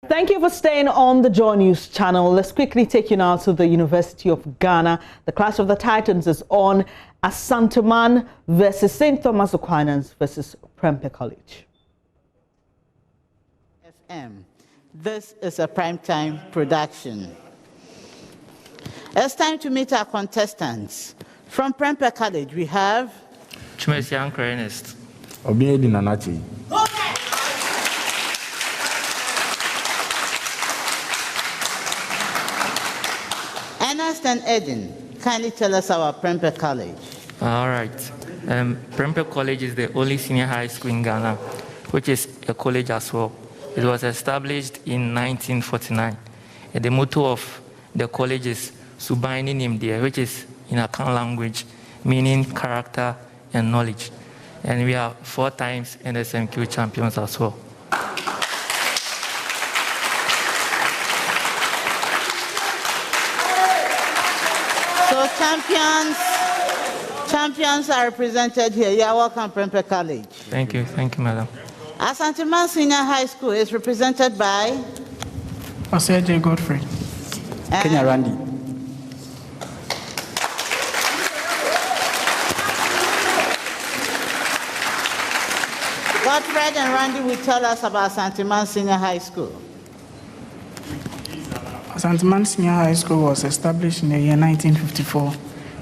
Thank you for staying on the JoyNews channel. Let's quickly take you now to the University of Ghana. The Clash of the Titans is on. Asanteman versus St. Thomas Aquinas versus Prempeh College. FM. This is a primetime production. It's time to meet our contestants. From Prempeh College, we have Chumesian Ernest. Obiedi Nanachi. Ernest and Eden. Kindly tell us about Prempeh College. All right. Prempeh College is the only senior high school in Ghana, which is a college as well. It was established in 1949. And the motto of the college is Subaini Nimdia, which is in Akan language, meaning character and knowledge. And we are 4 times NSMQ champions as well. So champions are represented here. You are welcome, Prempeh College. Thank you, madam. Asanteman Senior High School is represented by Osei Godfrey. Kenya Randy. Godfred and Randy will tell us about Asanteman Senior High School. Asanteman Senior High School was established in the year 1954.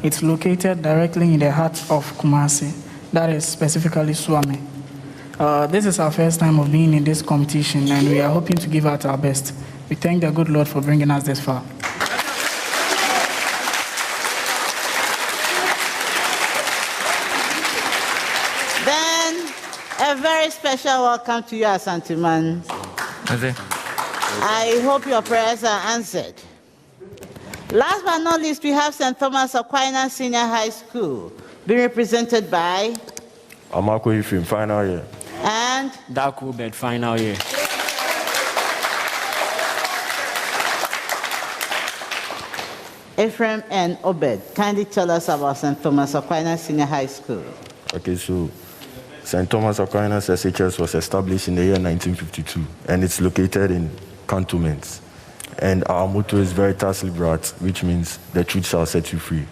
It's located directly in the heart of Kumasi, that is specifically Swami. This is our first time of being in this competition, and we are hoping to give out our best. We thank the good Lord for bringing us this far. Then, a very special welcome to you, Asanteman. I hope your prayers are answered. Last but not least, we have St. Thomas Aquinas Senior High School, being represented by Amako Ifim, final year. And Ductile, final year. Ephraim and Obed. Kindly tell us about St. Thomas Aquinas Senior High School. Okay, so St. Thomas Aquinas SHS was established in the year 1952, and it's located in Cantonments. And our motto is Veritas Liberat, which means the truth shall set you free.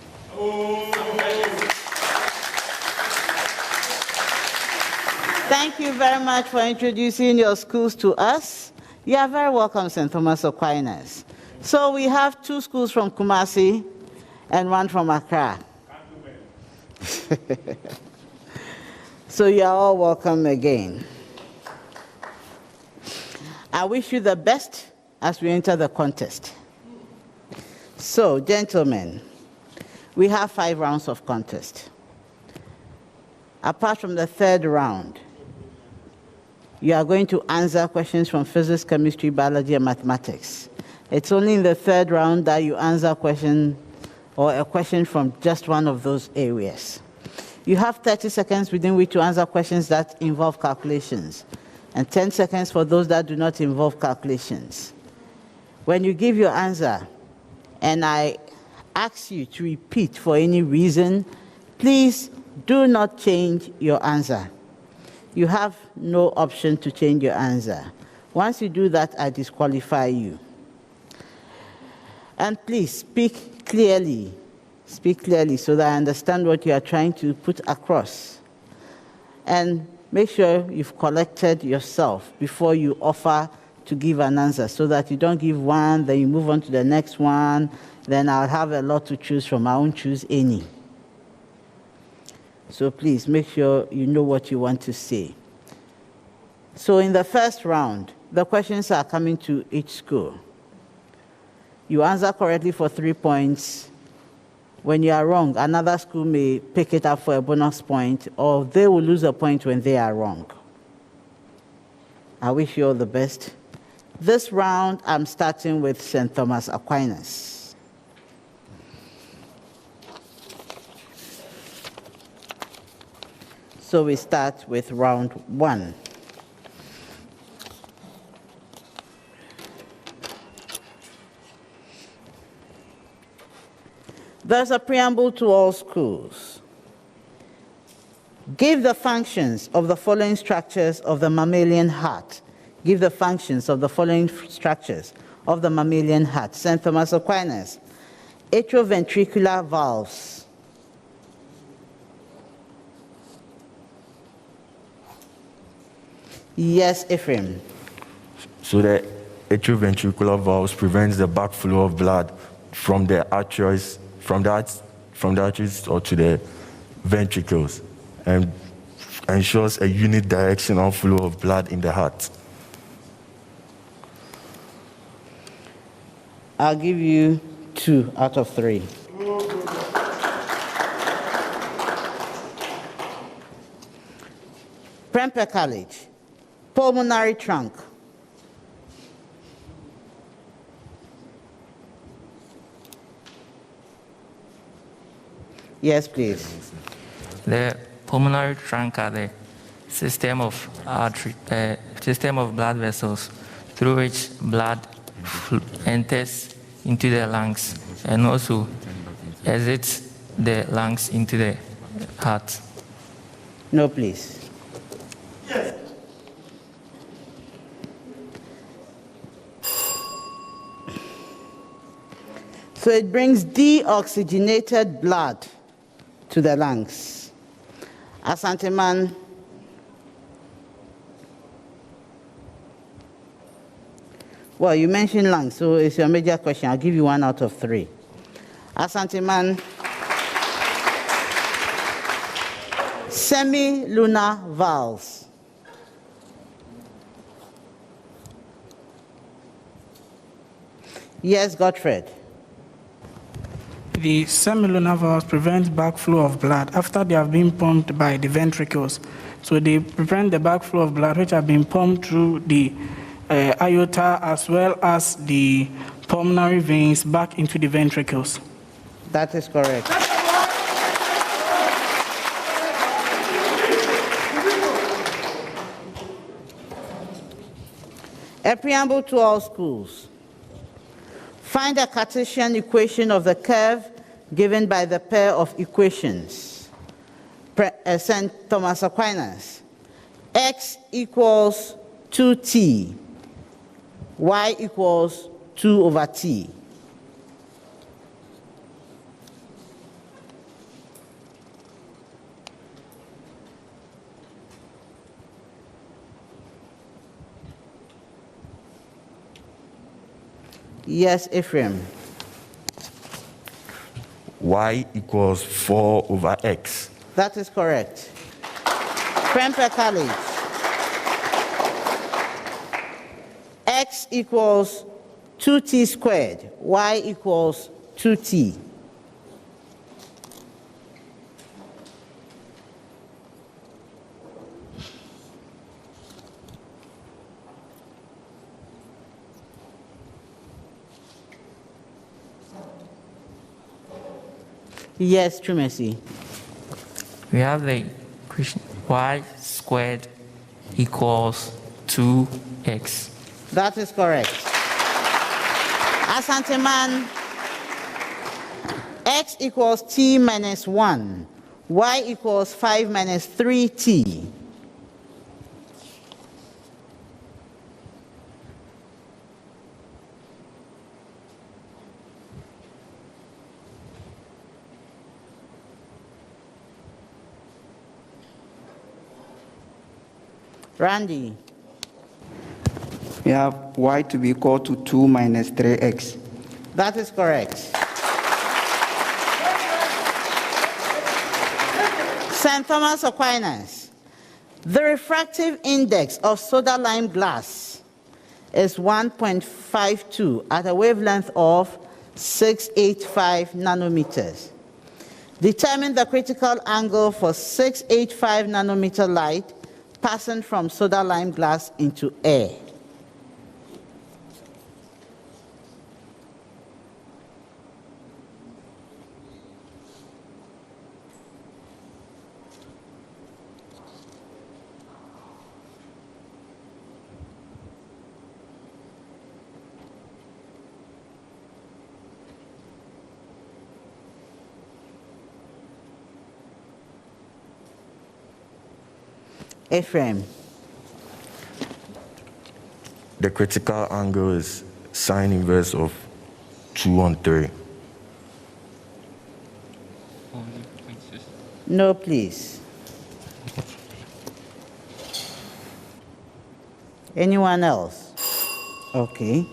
Thank you very much for introducing your schools to us. You are very welcome, St. Thomas Aquinas. So we have 2 schools from Kumasi and 1 from Accra. So you are all welcome again. I wish you the best as we enter the contest. So, gentlemen, we have 5 rounds of contest. Apart from the 3rd round, you are going to answer questions from physics, chemistry, biology, and mathematics. It's only in the 3rd round that you answer a question from just one of those areas. You have 30 seconds within which to answer questions that involve calculations, and 10 seconds for those that do not involve calculations. When you give your answer, and I ask you to repeat for any reason, please do not change your answer. You have no option to change your answer. Once you do that, I disqualify you. And please speak clearly. Speak clearly so that I understand what you are trying to put across. And make sure you've collected yourself before you offer to give an answer, so that you don't give one, then you move on to the next one, then I'll have a lot to choose from. I won't choose any. So please make sure you know what you want to say. So in the 1st round, the questions are coming to each school. You answer correctly for 3 points. When you are wrong, another school may pick it up for a bonus point, or they will lose a point when they are wrong. I wish you all the best. This round, I'm starting with St. Thomas Aquinas. So we start with round 1. There's a preamble to all schools. Give the functions of the following structures of the mammalian heart Give the functions of the following structures of the mammalian heart. St. Thomas Aquinas. Atrioventricular valves. Yes, Ephraim. So the atrioventricular valves prevents the backflow of blood from the arteries, from the arteries or to the ventricles, and ensures a unidirectional flow of blood in the heart. I'll give you 2 out of 3. Prempeh College. Pulmonary trunk. Yes, please. The pulmonary trunk are the system of blood vessels through which blood enters into the lungs and also exits the lungs into the heart. No, please. So it brings deoxygenated blood to the lungs. Asanteman. Well, you mentioned lungs, so it's your major question. I'll give you 1 out of 3. Asanteman. Semi-lunar valves. Yes, Gottfried. The semilunar valves prevent backflow of blood after they have been pumped by the ventricles. So they prevent the backflow of blood which have been pumped through the aorta as well as the pulmonary veins back into the ventricles. That is correct. A preamble to all schools. Find a Cartesian equation of the curve given by the pair of equations. St. Thomas Aquinas. X equals 2t. Y equals 2 over t. Yes, Ephraim. Y equals 4 over x. That is correct. Prempeh College. X equals 2t squared. Y equals 2t. Yes, Trumesi. We have the equation y squared equals 2x. That is correct. Asanteman, x equals t minus 1. Y equals 5 minus 3t. Randy. We have y to be equal to 2 minus 3x. That is correct. St. Thomas Aquinas. The refractive index of soda lime glass is 1.52 at a wavelength of 685 nanometers. Determine the critical angle for 685 nanometer light passing from soda lime glass into air. Ephraim. the critical angle is sine inverse of 2/3. No, please. Anyone else? Okay.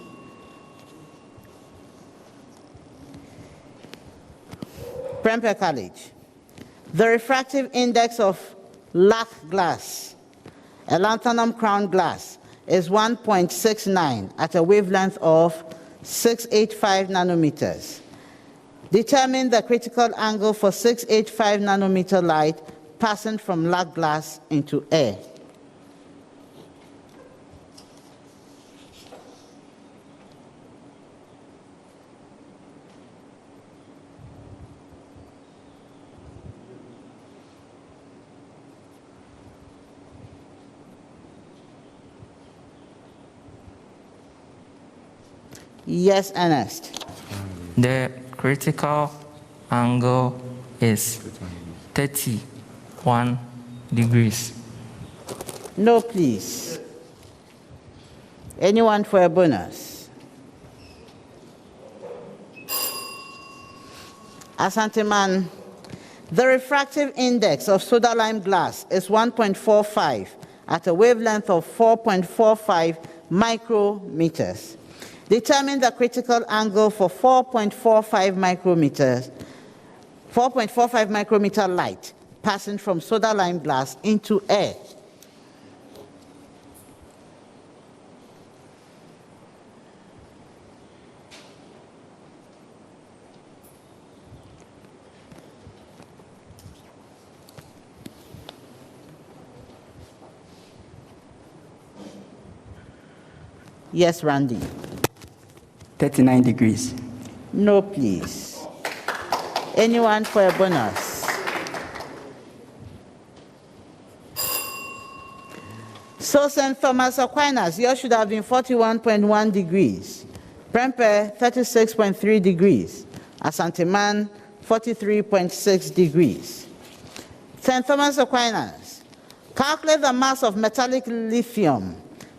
Prempeh College. The refractive index of lac glass, a lanthanum crown glass, is 1.69 at a wavelength of 685 nanometers. Determine the critical angle for 685 nanometer light passing from lac glass into air. Yes, Ernest. The critical angle is 31 degrees. No, please. Anyone for a bonus? Asanteman. The refractive index of soda lime glass is 1.45 at a wavelength of 4.45 micrometers. Determine the critical angle for 4.45 micrometer light passing from soda lime glass into air. Yes, Randy. 39 degrees. No, please. Anyone for a bonus? So St. Thomas Aquinas, yours should have been 41.1 degrees. Prempeh, 36.3 degrees. Asanteman, 43.6 degrees. St. Thomas Aquinas, calculate the mass of metallic lithium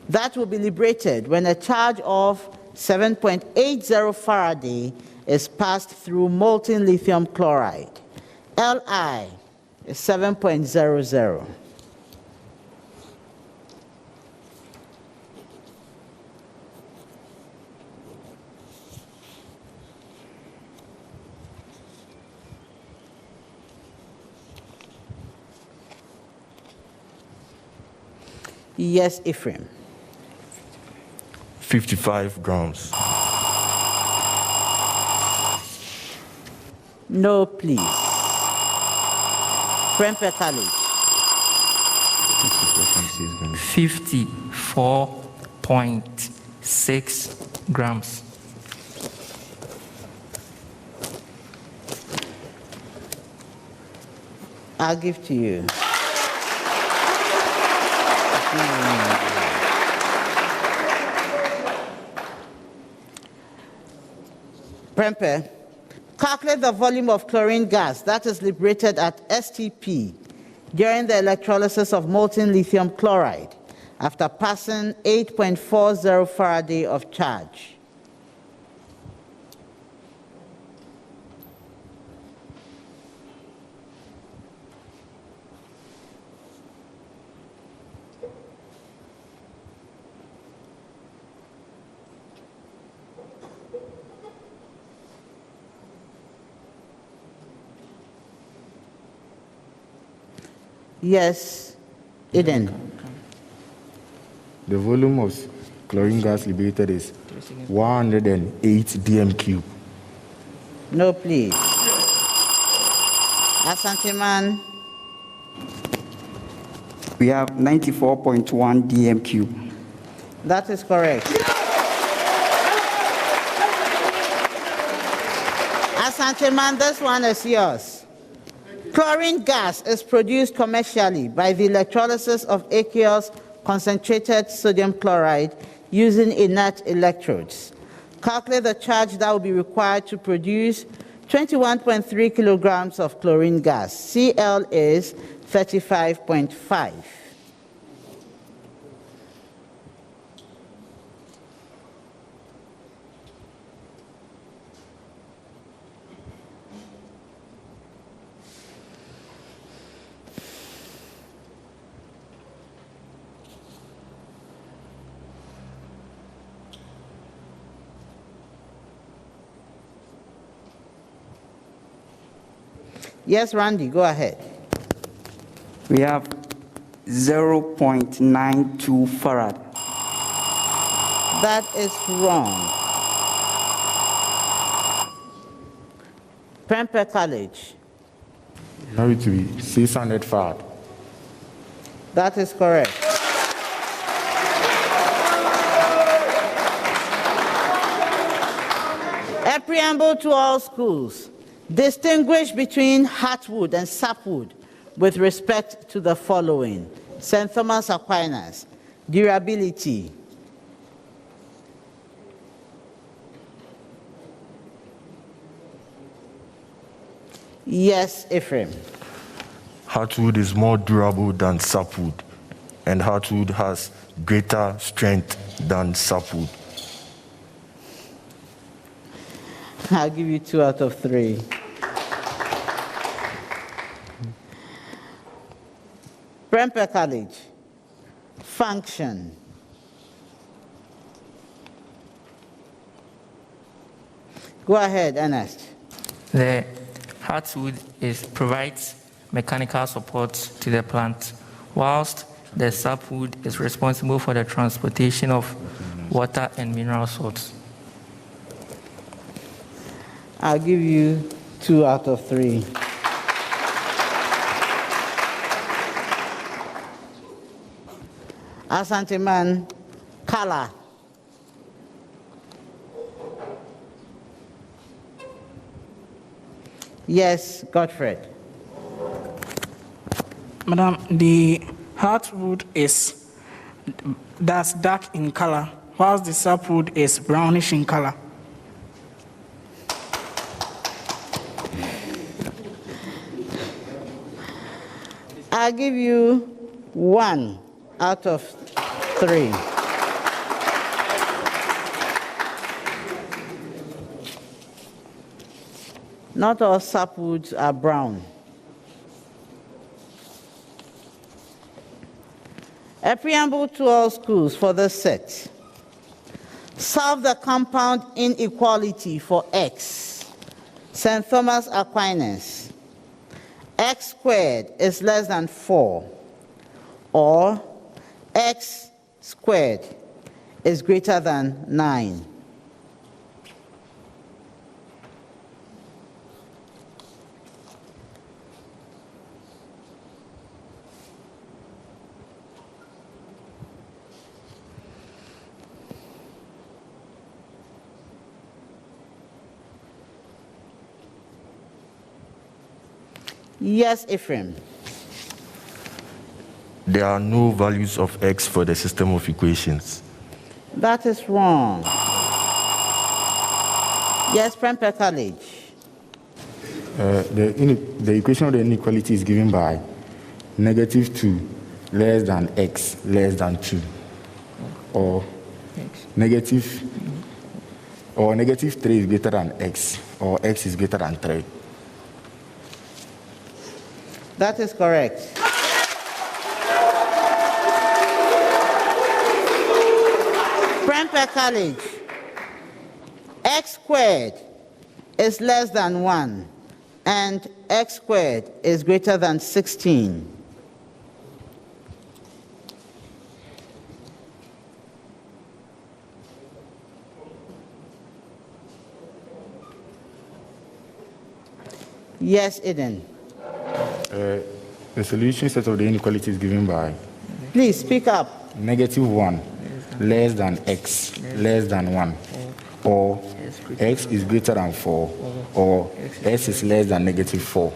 that will be liberated when a charge of 7.80 Faraday is passed through molten lithium chloride. Li is 7.00. Yes, Ephraim. 55 grams. No, please. Prempeh College. 54.6 grams. I'll give to you. Prempeh, calculate the volume of chlorine gas that is liberated at STP during the electrolysis of molten lithium chloride after passing 8.40 Faraday of charge. Yes, Eden. The volume of chlorine gas liberated is 108 dm cube. No, please. Asanteman. We have 94.1 dm cube. That is correct. Asanteman, this one is yours. Chlorine gas is produced commercially by the electrolysis of aqueous concentrated sodium chloride using inert electrodes. Calculate the charge that will be required to produce 21.3 kilograms of chlorine gas. Cl is 35.5. Yes, Randy, go ahead. We have 0.92 farad. That is wrong. Prempeh College. Know it to be 600 farad. That is correct. A preamble to all schools. Distinguish between heartwood and sapwood with respect to the following. St. Thomas Aquinas. Durability. Yes, Ephraim. Heartwood is more durable than sapwood, and heartwood has greater strength than sapwood. I'll give you 2 out of 3. Prempeh College. Function. Go ahead, Ernest. The heartwood provides mechanical support to the plant, whilst the sapwood is responsible for the transportation of water and mineral salts. I'll give you 2 out of 3. Asanteman, color. Yes, Godfred. Madam, the heartwood that's dark in color, whilst the sapwood is brownish in color. I'll give you 1 out of 3. Not all sapwoods are brown. A preamble to all schools for this set. Solve the compound inequality for x. St. Thomas Aquinas. X squared is less than 4, or x squared is greater than 9. Yes, Ephraim. There are no values of x for the system of equations. That is wrong. Yes, Prempeh College. The equation of the inequality is given by -2 less than x less than 2, or -3 is greater than x, or x is greater than 3. That is correct. Prempeh College. X squared is less than 1, and x squared is greater than 16. Yes, Eden. The solution set of the inequality is given by Please speak up. -1 less than x less than 1, or x is greater than 4, or x is less than -4.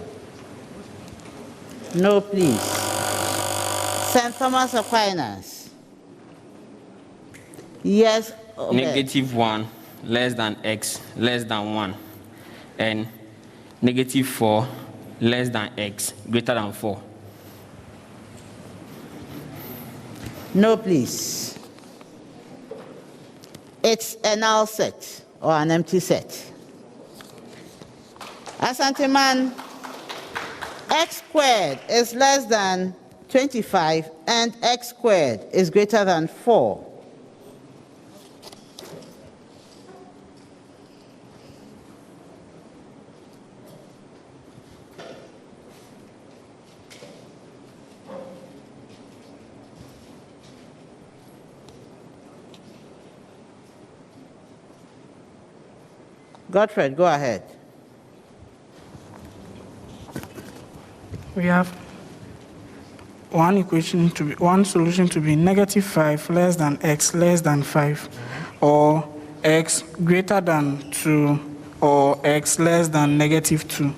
No, please. St. Thomas Aquinas. Yes. Okay. -1 less than x less than 1, and -4 less than x greater than 4. No, please. It's a null set or an empty set. Asanteman, x squared is less than 25 and x squared is greater than 4. Godfred, go ahead. We have one solution to be -5 less than x less than 5, or x greater than 2, or x less than -2.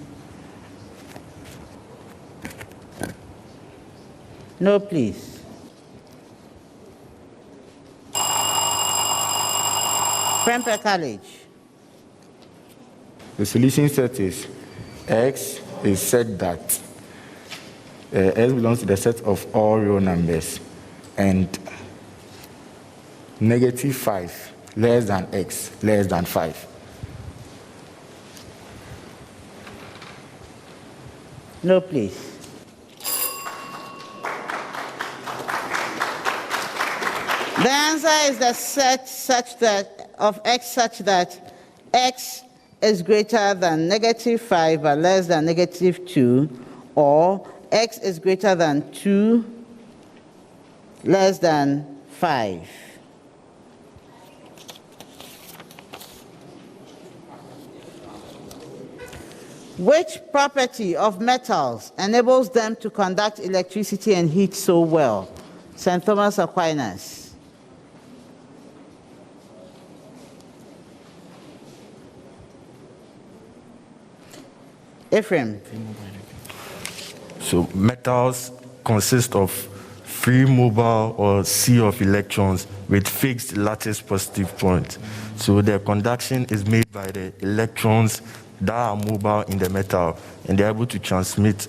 No, please. Prempeh College. The solution set is X is set that X belongs to the set of all real numbers, and -5 less than X less than 5. No, please. The answer is the set such that of X such that X is greater than -5 but less than -2, or X is greater than 2 less than 5. Which property of metals enables them to conduct electricity and heat so well? St. Thomas Aquinas. Ephraim. So metals consist of free mobile or sea of electrons with fixed lattice positive point. So their conduction is made by the electrons that are mobile in the metal, and they're able to transmit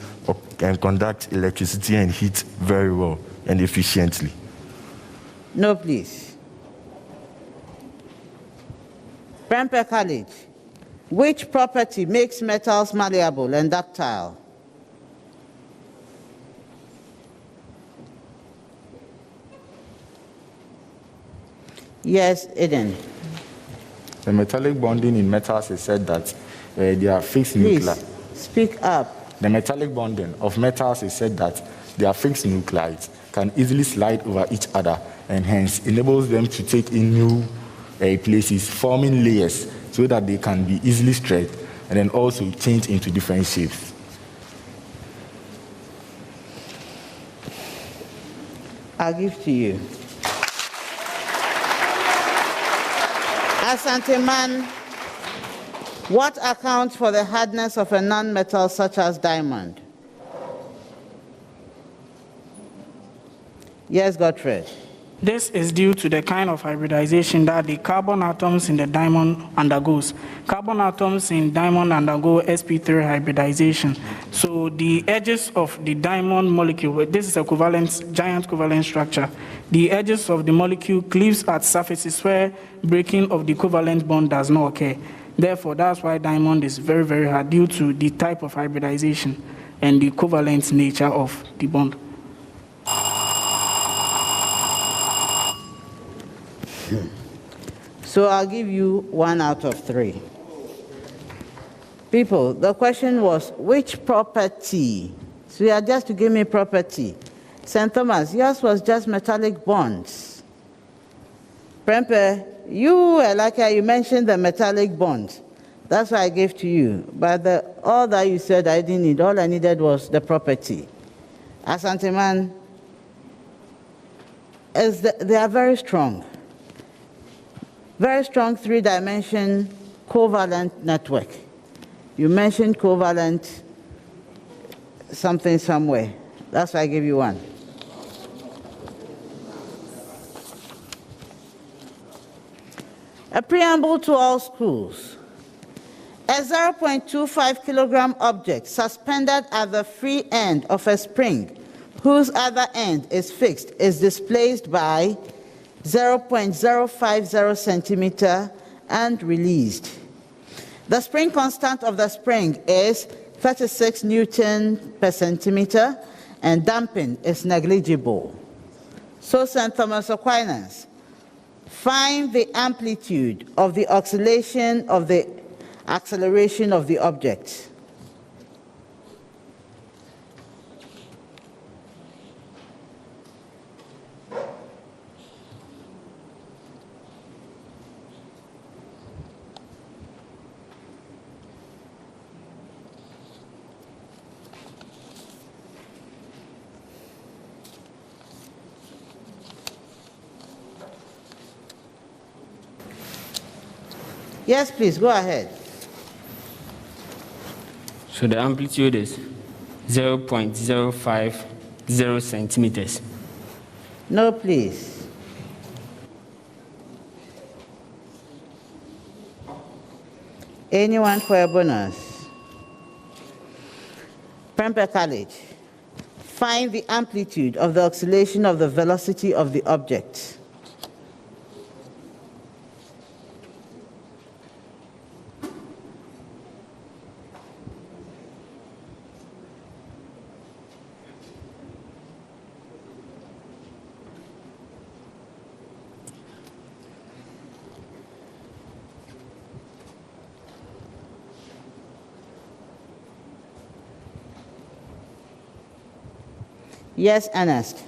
and conduct electricity and heat very well and efficiently. No, please. Prempeh College. Which property makes metals malleable and ductile? Yes, Eden. The metallic bonding in metals is said that they are fixed nuclei. Please, speak up. The metallic bonding of metals is said that they are fixed nuclides, can easily slide over each other, and hence enables them to take in new places, forming layers so that they can be easily stretched and then also change into different shapes. I'll give to you. Asanteman, what accounts for the hardness of a non-metal such as diamond? Yes, Godfred. This is due to the kind of hybridization that the carbon atoms in the diamond undergoes. Carbon atoms in diamond undergo sp3 hybridization. So the edges of the diamond molecule, this is a giant covalent structure. The edges of the molecule cleaves at surfaces where breaking of the covalent bond does not occur. Therefore, that's why diamond is very, very hard due to the type of hybridization and the covalent nature of the bond. So I'll give you 1 out of 3. People, the question was, which property? So you are just to give me property. St. Thomas, yours was just metallic bonds. Prempeh, you were lucky, you mentioned the metallic bonds. That's why I gave to you. But all that you said I didn't need. All I needed was the property. Asanteman, they are very strong. Very strong 3-dimension covalent network. You mentioned covalent something somewhere. That's why I give you 1. A preamble to all schools. A 0.25 kilogram object suspended at the free end of a spring whose other end is fixed is displaced by 0.050 centimeter and released. The spring constant of the spring is 36 Newton per centimeter, and damping is negligible. So St. Thomas Aquinas, find the amplitude of the oscillation of the acceleration of the object. Yes, please, go ahead. So the amplitude is 0.050 centimeters. No, please. Anyone for a bonus? Prempeh College. Find the amplitude of the oscillation of the velocity of the object. Yes, Ernest.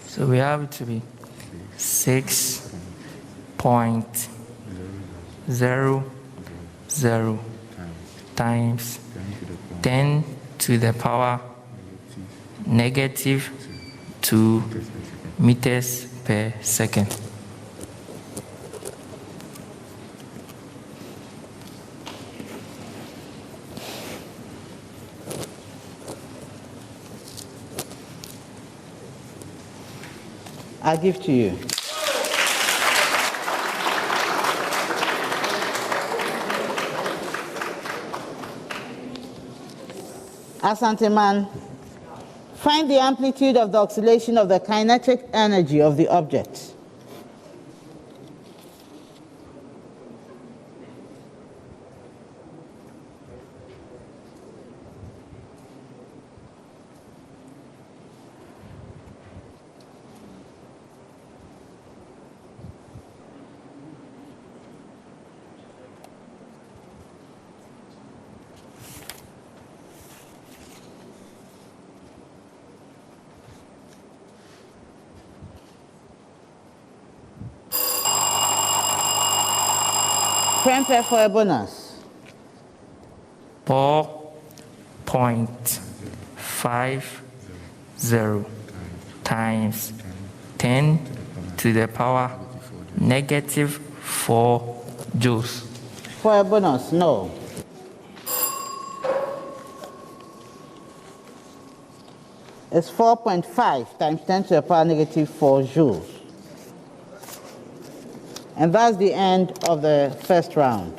So we have it to be 6.00 times 10 to the power negative 2 meters per second. I give to you. Asanteman, find the amplitude of the oscillation of the kinetic energy of the object. Prempeh for a bonus. 4.50 times 10 to the power negative 4 joules. For a bonus, no. It's 4.5 times 10 to the power negative 4 joules. And that's the end of the first round.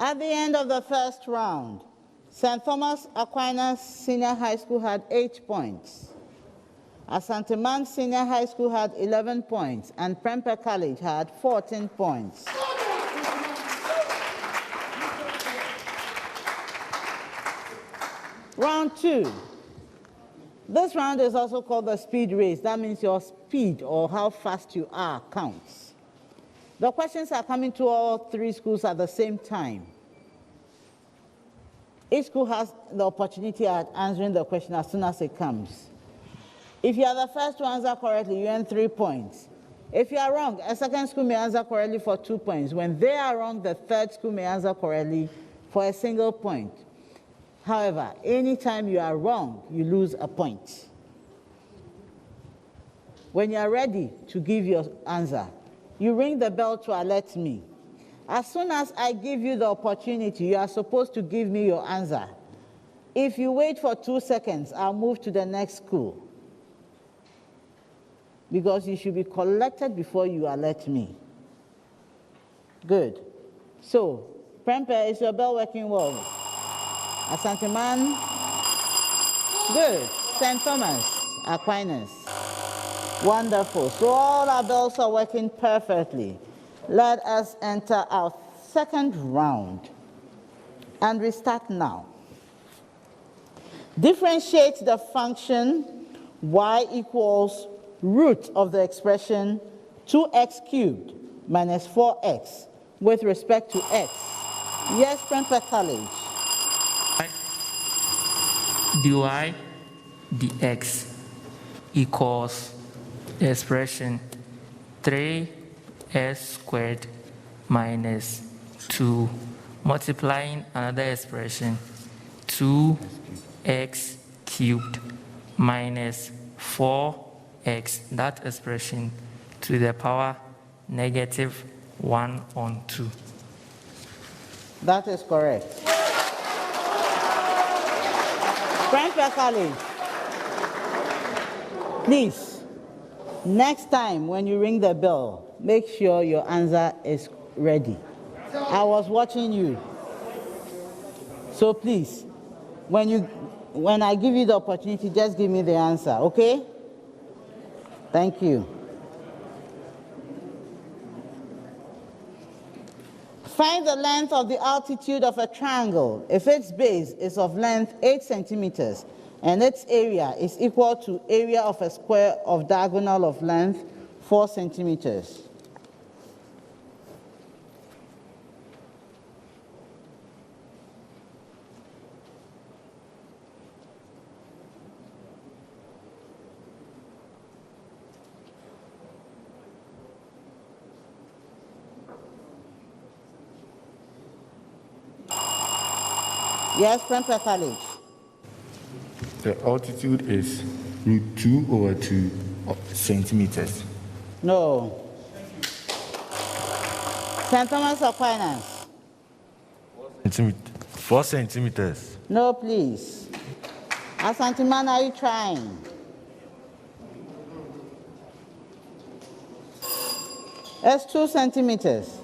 At the end of the first round, St. Thomas Aquinas Senior High School had 8 points. Asanteman Senior High School had 11 points, and Prempeh College had 14 points. Round 2. This round is also called the speed race. That means your speed or how fast you are counts. The questions are coming to all 3 schools at the same time. Each school has the opportunity at answering the question as soon as it comes. If you are the first to answer correctly, you earn 3 points. If you are wrong, a second school may answer correctly for 2 points. When they are wrong, the third school may answer correctly for a single point. However, anytime you are wrong, you lose a point. When you are ready to give your answer, you ring the bell to alert me. As soon as I give you the opportunity, you are supposed to give me your answer. If you wait for 2 seconds, I'll move to the next school. Because you should be collected before you alert me. Good. So, Prempeh, is your bell working well? Asanteman? Good. St. Thomas Aquinas? Wonderful. So all our bells are working perfectly. Let us enter our second round. And we start now. Differentiate the function y equals root of the expression 2x cubed minus 4x with respect to x. Yes, Prempeh College. dy dx equals the expression 3s squared minus 2 multiplying another expression 2x cubed minus 4x, that expression to the power negative 1 on 2. That is correct. Prempeh College, please, next time when you ring the bell, make sure your answer is ready. I was watching you. So please, when I give you the opportunity, just give me the answer, okay? Thank you. Find the length of the altitude of a triangle if its base is of length 8 centimeters and its area is equal to area of a square of diagonal of length 4 centimeters. Yes, Prempeh College. The altitude is root 2 over 2 centimeters. No. St. Thomas Aquinas. 4 centimeters. No, please. Asanteman, are you trying? It's 2 centimeters.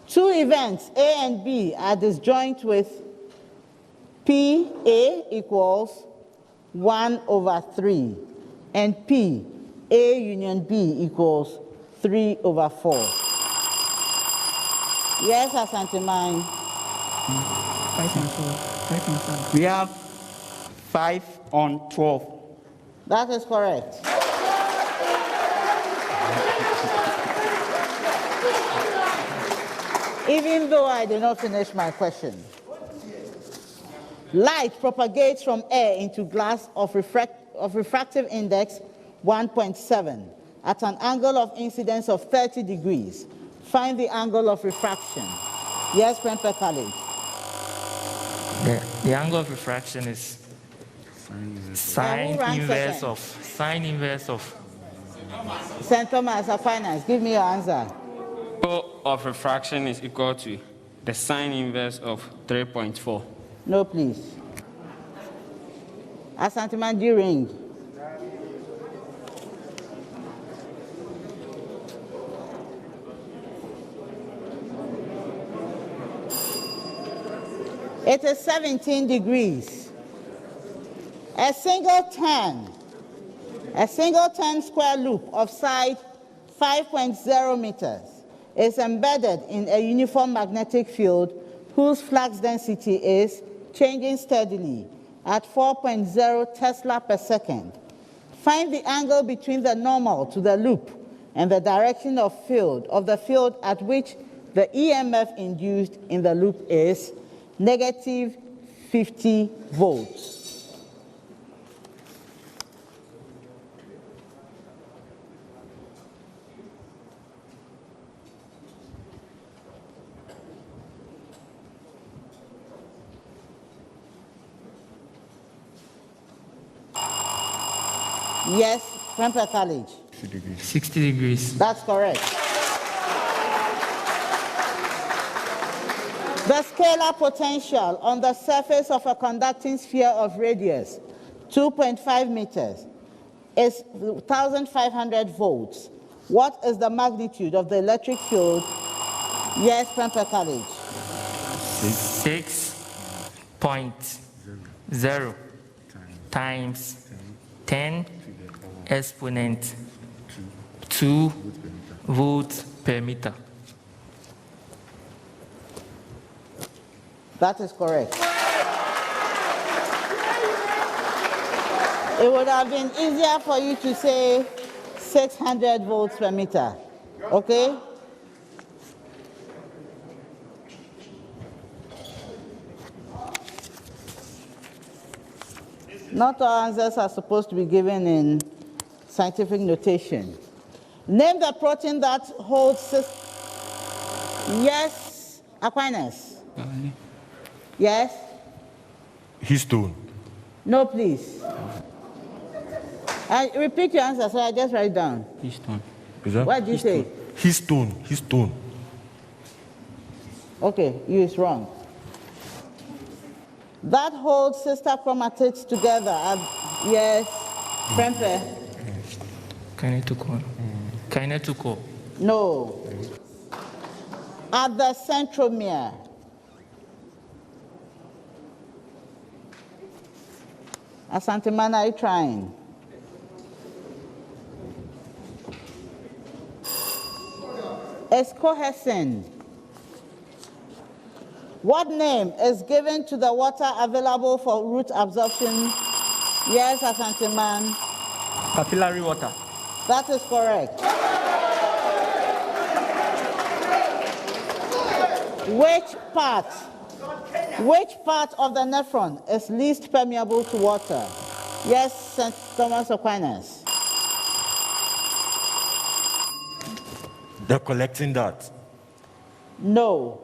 2 events, A and B, are disjoint with P, A equals 1 over 3, and P, A union B equals 3 over 4. Yes, Asanteman. 5 and 4. 5 and 5. We have 5 on 12. That is correct. Even though I did not finish my question. Light propagates from air into glass of refractive index 1.7 at an angle of incidence of 30 degrees. Find the angle of refraction. Yes, Prempeh College. The angle of refraction is sine inverse of St. Thomas Aquinas, give me your answer. Angle of refraction is equal to the sine inverse of 3.4. No, please. Asanteman, do you ring? It is 17 degrees. A single 10 square loop of side 5.0 meters is embedded in a uniform magnetic field whose flux density is changing steadily at 4.0 Tesla per second. Find the angle between the normal to the loop and the direction of the field at which the EMF induced in the loop is negative 50 volts. Yes, Prempeh College. 60 degrees. That's correct. The scalar potential on the surface of a conducting sphere of radius 2.5 meters is 1,500 volts. What is the magnitude of the electric field? Yes, Prempeh College. 6.0 times 10 exponent 2 volts per meter. That is correct. It would have been easier for you to say 600 volts per meter. Okay? Not all answers are supposed to be given in scientific notation. Name the protein that holds. Yes, Aquinas. Yes? Histone. No, please. Repeat your answer, so I just write it down. Histone. What did you say? Histone. Okay, you is wrong. That holds sister chromatids together. Yes, Prempeh. Kinetochore. No. At the centromere. Asanteman, are you trying? It's cohesin. What name is given to the water available for root absorption? Yes, Asanteman. Capillary water. That is correct. Which part of the nephron is least permeable to water? Yes, St. Thomas Aquinas. They're collecting that. No.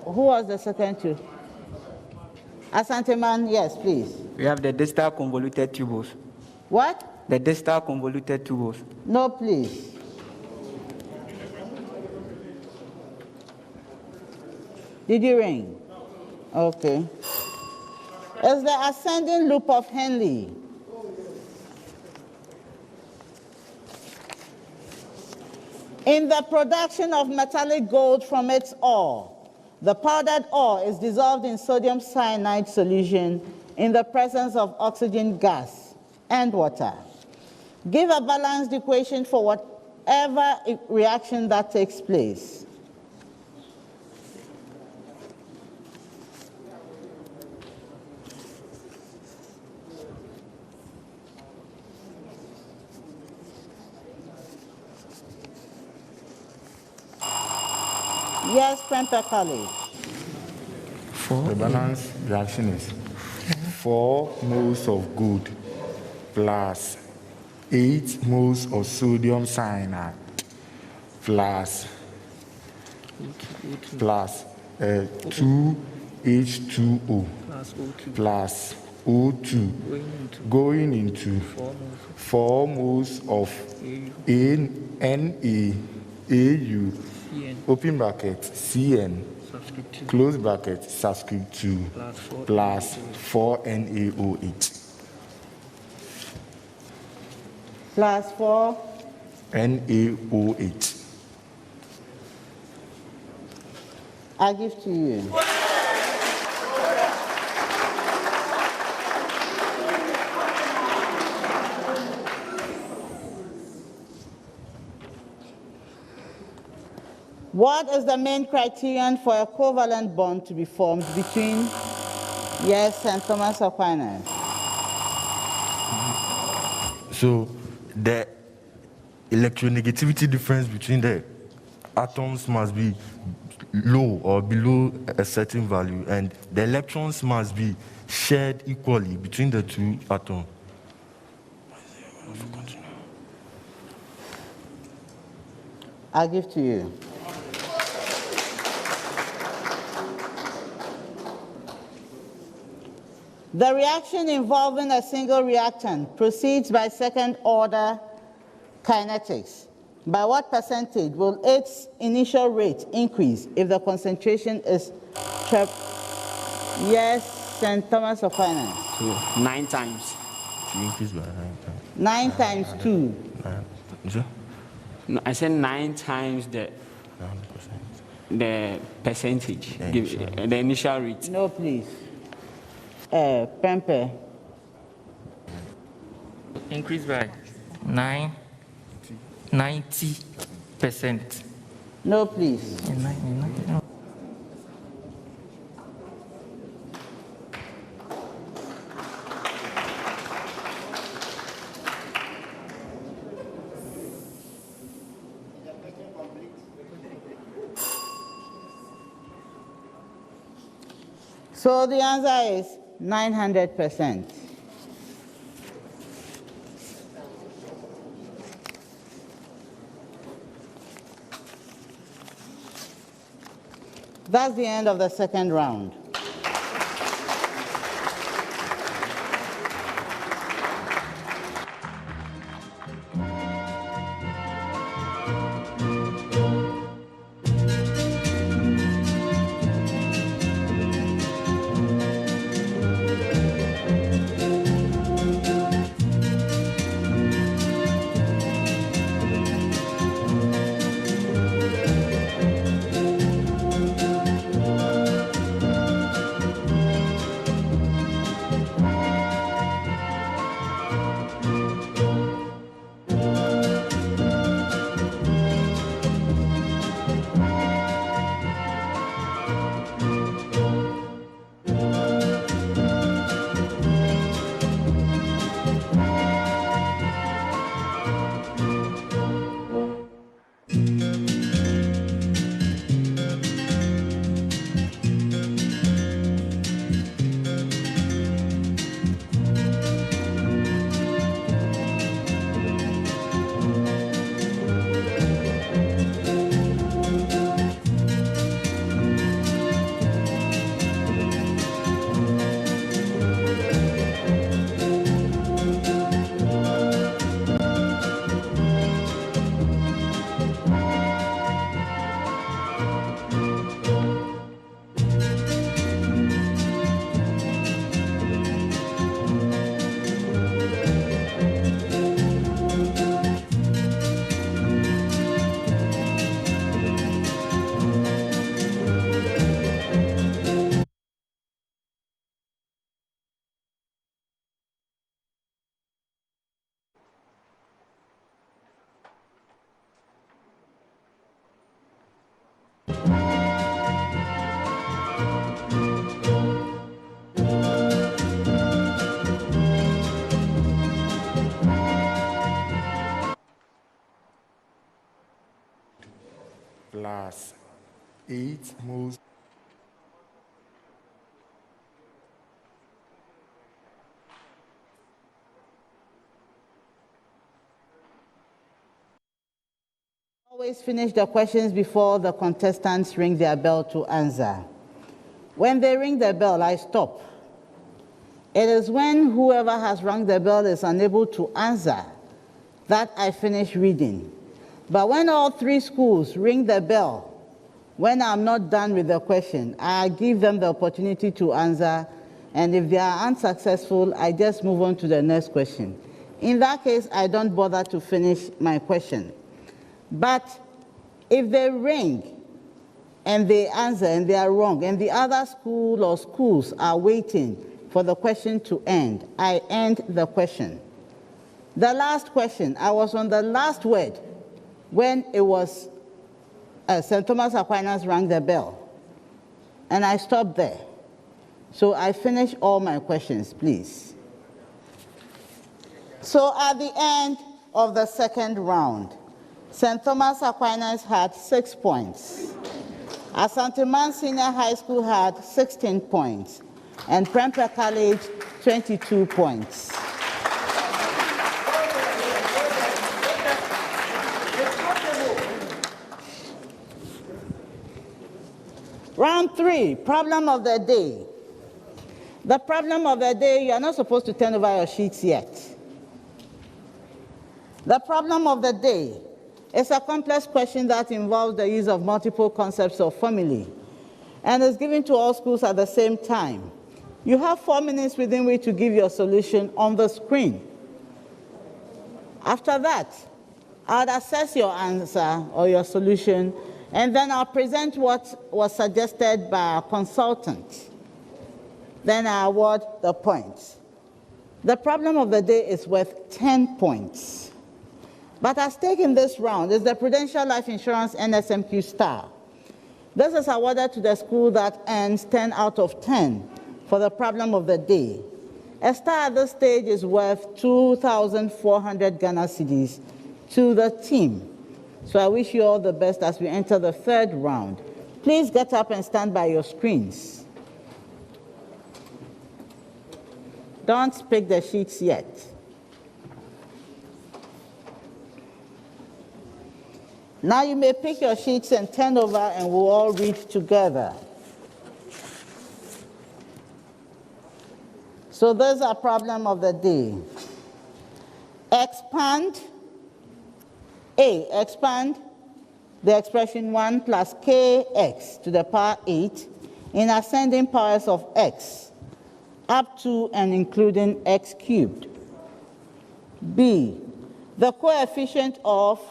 Who was the second two? Asanteman, yes, please. We have the distal convoluted tubules. What? The distal convoluted tubules. No, please. Did you ring? Okay. Is the ascending loop of Henle in the production of metallic gold from its ore? The powdered ore is dissolved in sodium cyanide solution in the presence of oxygen gas and water. Give a balanced equation for whatever reaction that takes place. Yes, Prempeh College. The balance reaction is 4 moles of gold plus 8 moles of sodium cyanide plus 2 H2O plus O2 going into 4 moles of NaAU open bracket CN close bracket subscript 2 plus 4NaOH Plus 4 NaOH I give to you. What is the main criterion for a covalent bond to be formed between St. Thomas Aquinas? So the electronegativity difference between the atoms must be low or below a certain value, and the electrons must be shared equally between the two atoms. I give to you. The reaction involving a single reactant proceeds by second-order kinetics. By what percentage will its initial rate increase if the concentration is St. Thomas Aquinas? 9 times. To increase by 9 times. 9 times 2. No, I said 9 times the percentage, the initial rate. No, please. Prempeh. Increase by 90%. No, please. So the answer is 900%. That's the end of the second round. Plus 8 moles. Always finish the questions before the contestants ring their bell to answer. When they ring the bell, I stop. It is when whoever has rung the bell is unable to answer that I finish reading. But when all 3 schools ring the bell, when I'm not done with the question, I give them the opportunity to answer, and if they are unsuccessful, I just move on to the next question. In that case, I don't bother to finish my question. But if they ring and they answer and they are wrong, and the other school or schools are waiting for the question to end, I end the question. The last question, I was on the last word when it was St. Thomas Aquinas rang the bell, and I stopped there. So I finish all my questions, please. So at the end of the second round, St. Thomas Aquinas had 6 points. Asanteman Senior High School had 16 points, and Prempeh College 22 points. Round 3, problem of the day. The problem of the day, you are not supposed to turn over your sheets yet. The problem of the day is a complex question that involves the use of multiple concepts of family and is given to all schools at the same time. You have 4 minutes within which to give your solution on the screen. After that, I'll assess your answer or your solution, and then I'll present what was suggested by our consultant. Then I award the points. The problem of the day is worth 10 points. But at stake in this round is the Prudential Life Insurance NSMQ star. This is awarded to the school that earns 10 out of 10 for the problem of the day. A star at this stage is worth 2,400 Ghana cedis to the team. So I wish you all the best as we enter the third round. Please get up and stand by your screens. Don't pick the sheets yet. Now you may pick your sheets and turn over and we'll all read together. So there's our problem of the day. Expand the expression 1 plus kx to the power 8 in ascending powers of x up to and including x cubed. B, the coefficient of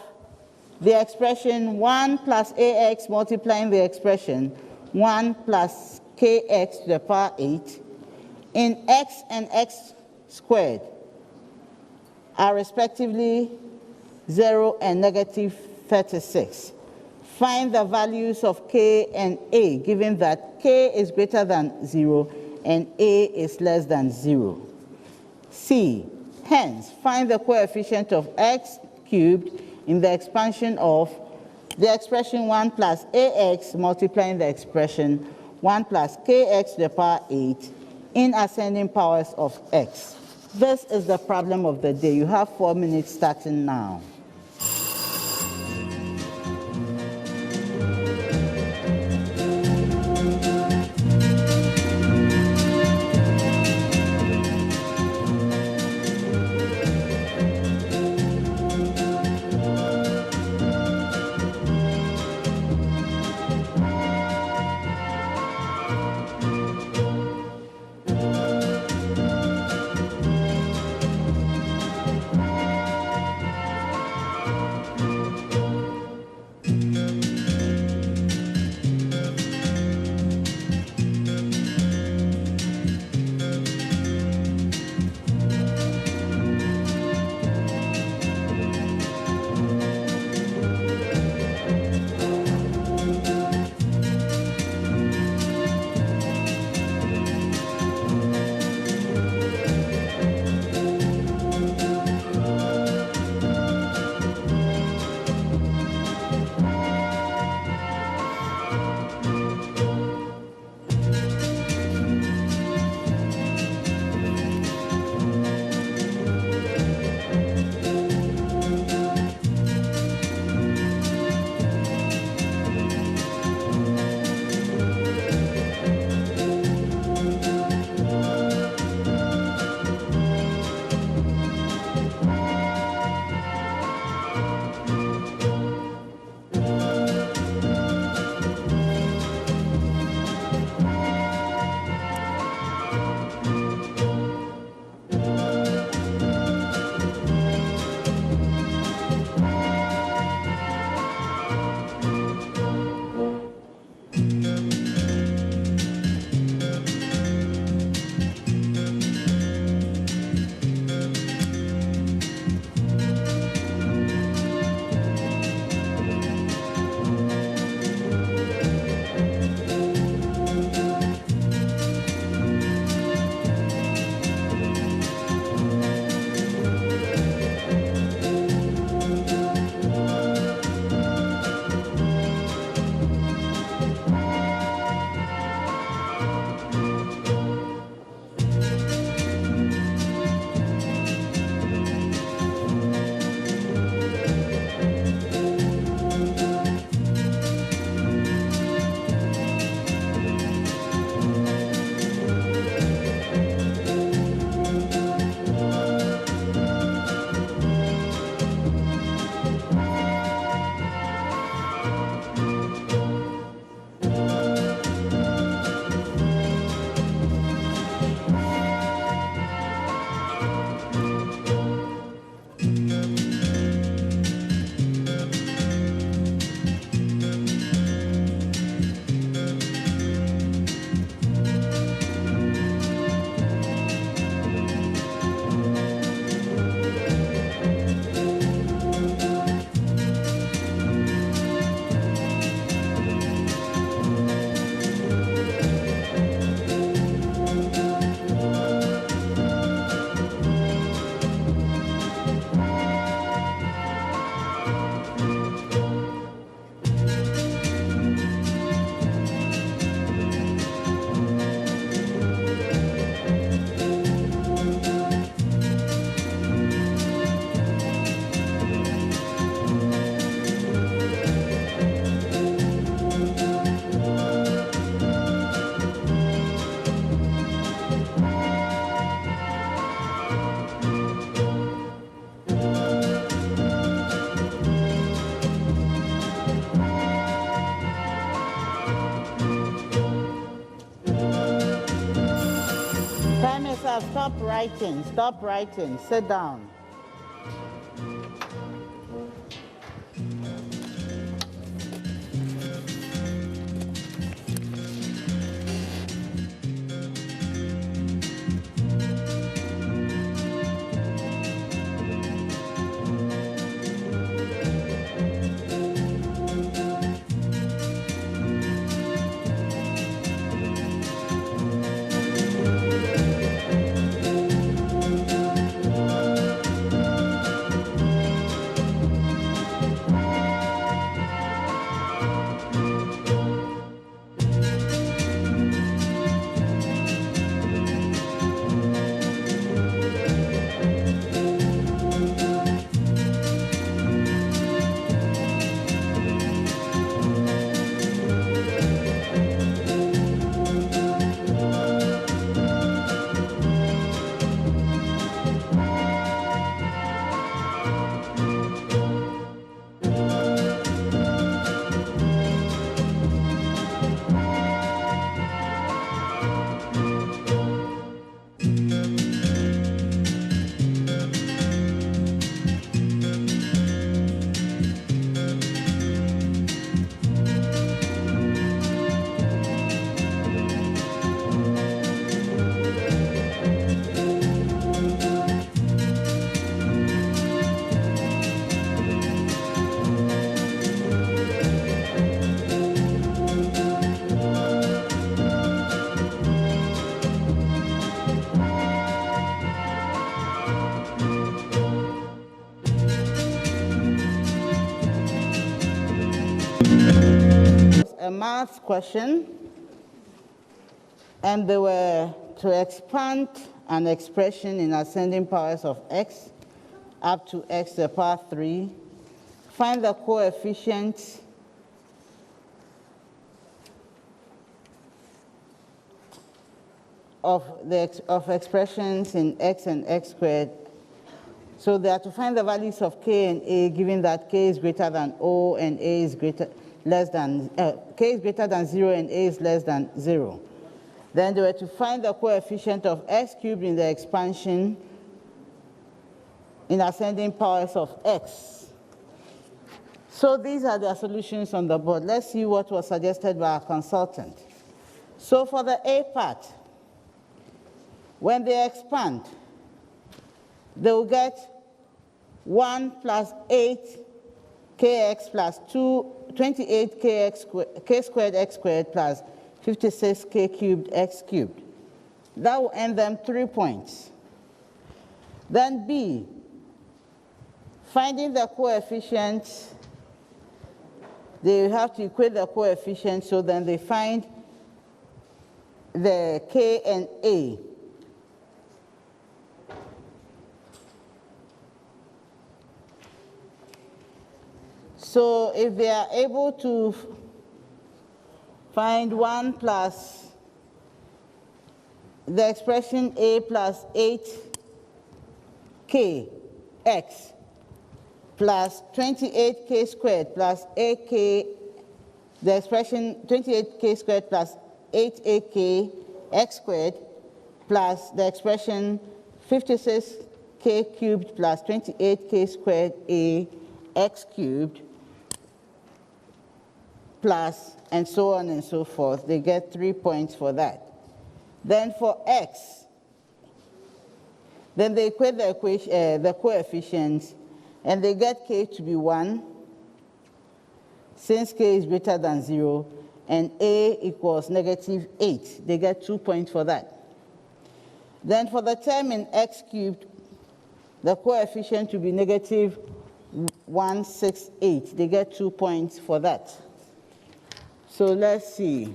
the expression 1 plus ax multiplying the expression 1 plus kx to the power 8 in x and x squared are respectively 0 and negative 36. Find the values of k and a, given that k is greater than 0 and a is less than 0. C, hence, find the coefficient of x cubed in the expansion of the expression 1 plus ax multiplying the expression 1 plus kx to the power 8 in ascending powers of x. This is the problem of the day. You have 4 minutes starting now. stop writing. Stop writing. Sit down. A math question, and they were to expand an expression in ascending powers of x up to x to the power 3. Find the coefficient of expressions in x and x squared. So they are to find the values of k and a, given that k is greater than O and a is less than k is greater than 0 and a is less than 0. Then they were to find the coefficient of x cubed in the expansion in ascending powers of x. So these are the solutions on the board. Let's see what was suggested by our consultant. So for the A part, when they expand, they will get 1 plus 8 kx plus 28 k squared x squared plus 56 k cubed x cubed. That will earn them 3 points. Then B, finding the coefficients, they have to equate the coefficients, so then they find the k and a. So if they are able to find 1 plus the expression a plus 8k x plus 28k squared plus ak, the expression 28k squared plus 8ak x squared plus the expression 56k cubed plus 28k squared a x cubed plus, and so on and so forth. They get 3 points for that. Then for x, then they equate the coefficients, and they get k to be 1, since k is greater than 0, and a equals -8. They get 2 points for that. Then for the term in x cubed, the coefficient will be -168. They get 2 points for that. So let's see.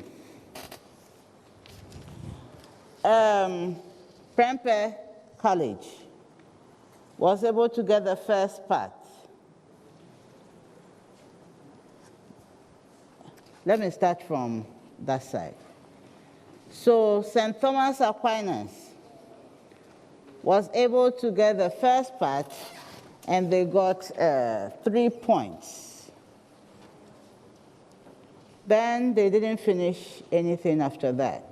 Prempeh College was able to get the first part. Let me start from that side. So St. Thomas Aquinas was able to get the first part, and they got 3 points. Then they didn't finish anything after that.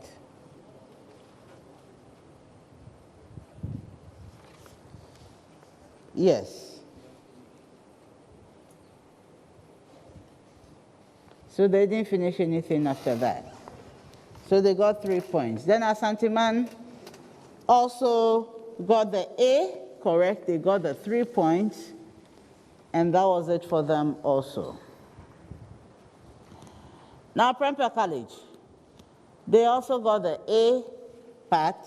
Yes. So they didn't finish anything after that. So they got 3 points. Then Asanteman also got the A correct. They got the 3 points. And that was it for them also. Now, Prempeh College, they also got the A part,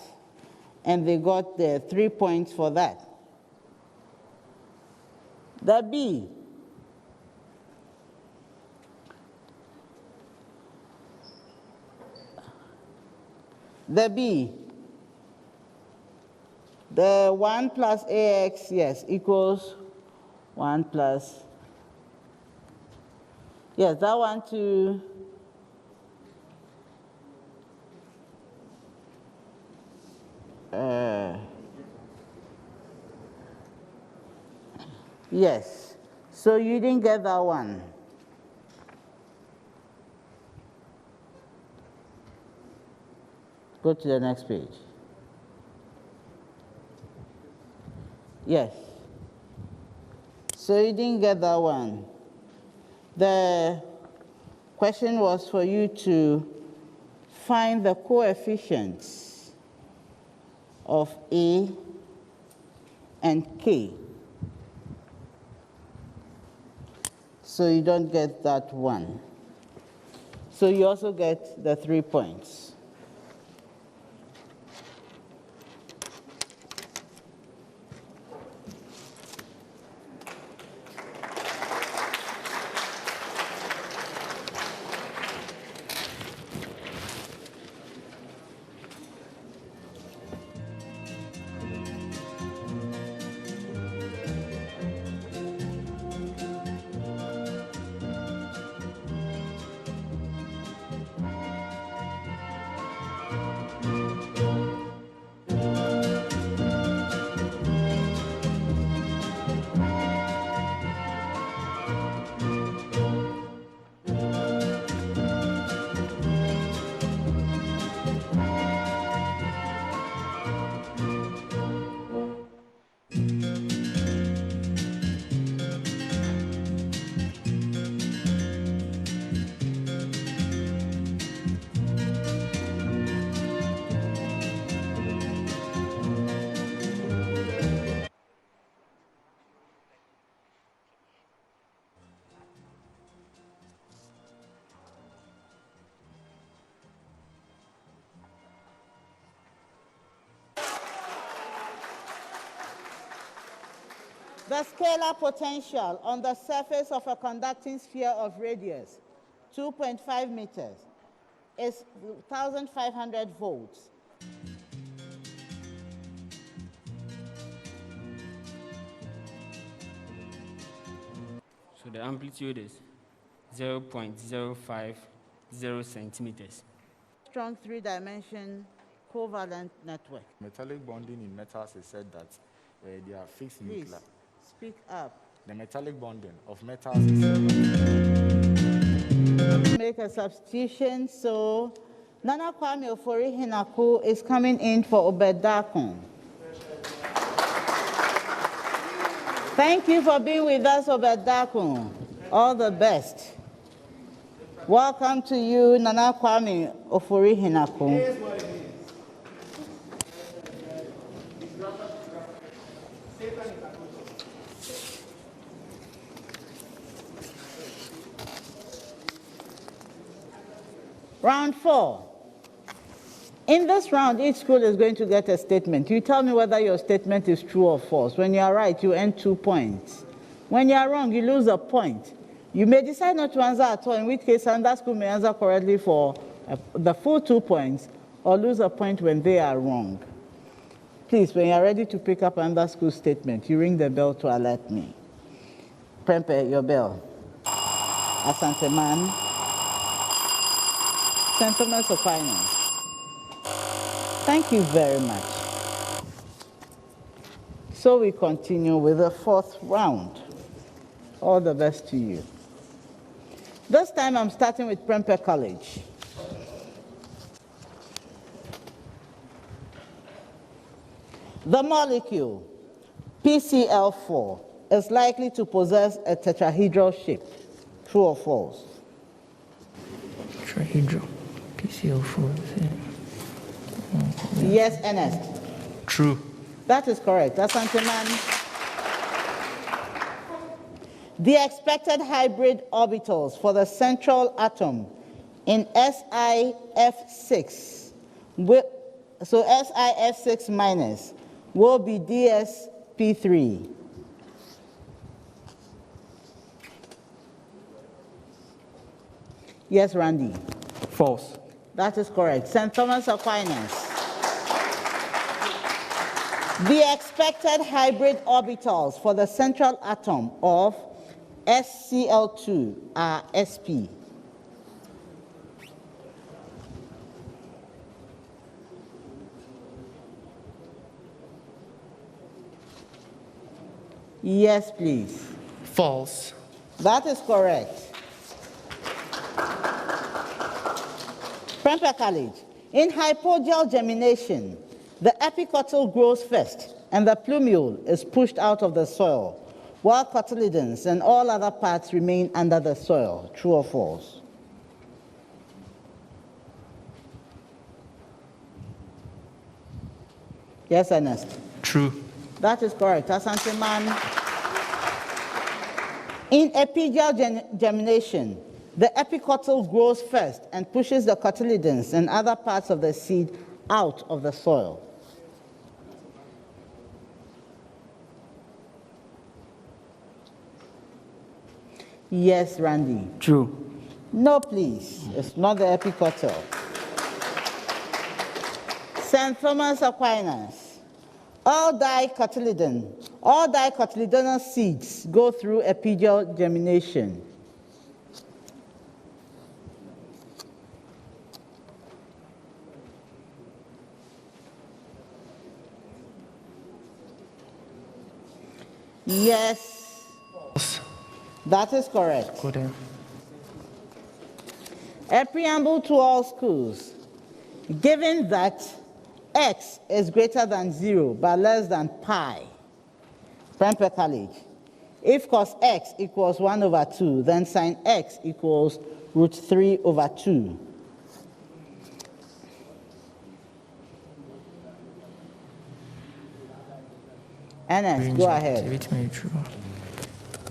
and they got the 3 points for that. The B. The B. The 1 plus AX, yes, equals 1 plus. Yes, that one too. Yes. So you didn't get that one. Go to the next page. Yes. So you didn't get that one. The question was for you to find the coefficients of A and K. So you don't get that one. So you also get the 3 points. The scalar potential on the surface of a conducting sphere of radius 2.5 meters is 1,500 volts. So the amplitude is 0.050 centimeters. Strong three-dimension covalent network. Metallic bonding in metals is said that they are fixed Please, nuclei. speak up. The metallic bonding of metals is said that Make a substitution, so Nana Kwame Ofori Hinako is coming in for Obedakun. Thank you for being with us, Obedakun. All the best. Welcome to you, Nana Kwame Ofori Hinako. Round 4. In this round, each school is going to get a statement. You tell me whether your statement is true or false. When you are right, you earn 2 points. When you are wrong, you lose a point. You may decide not to answer at all, in which case another school may answer correctly for the full 2 points, or lose a point when they are wrong. Please, when you are ready to pick up another school statement, you ring the bell to alert me. Prempeh, your bell. Asanteman. St. Thomas Aquinas. Thank you very much. So we continue with the 4th round. All the best to you. This time I'm starting with Prempeh College. The molecule PCl4 is likely to possess a tetrahedral shape. True or false? Tetrahedral. PCl4. Yes, Ernest. True. That is correct. Asanteman. The expected hybrid orbitals for the central atom in SiF6, so SiF6 minus, will be dsp3. Yes, Randy. False. That is correct. St. Thomas Aquinas. The expected hybrid orbitals for the central atom of SCl2 are sp. Yes, please. False. That is correct. Prempeh College. In hypodial germination, the epicotyl grows first and the plumule is pushed out of the soil, while cotyledons and all other parts remain under the soil. True or false? Yes, Ernest. True. That is correct. Asanteman. In epidial germination, the epicotyl grows first and pushes the cotyledons and other parts of the seed out of the soil. Yes, Randy. True. No, please. It's not the epicotyl. St. Thomas Aquinas. All dicotyledonous seeds go through epidial germination. Yes. False. That is correct. Good. A preamble to all schools. Given that x is greater than 0 but less than pi, Prempeh College, if cos x equals 1 over 2, then sin x equals root 3 over 2. Ernest, go ahead. True.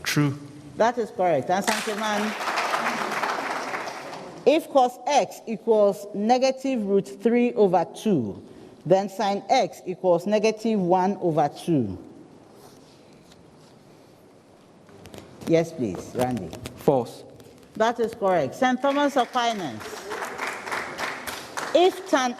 True. That is correct. Asanteman. If cos x equals negative root 3 over 2, then sin x equals negative 1 over 2. Yes, please, Randy. False. That is correct. St. Thomas Aquinas. If tan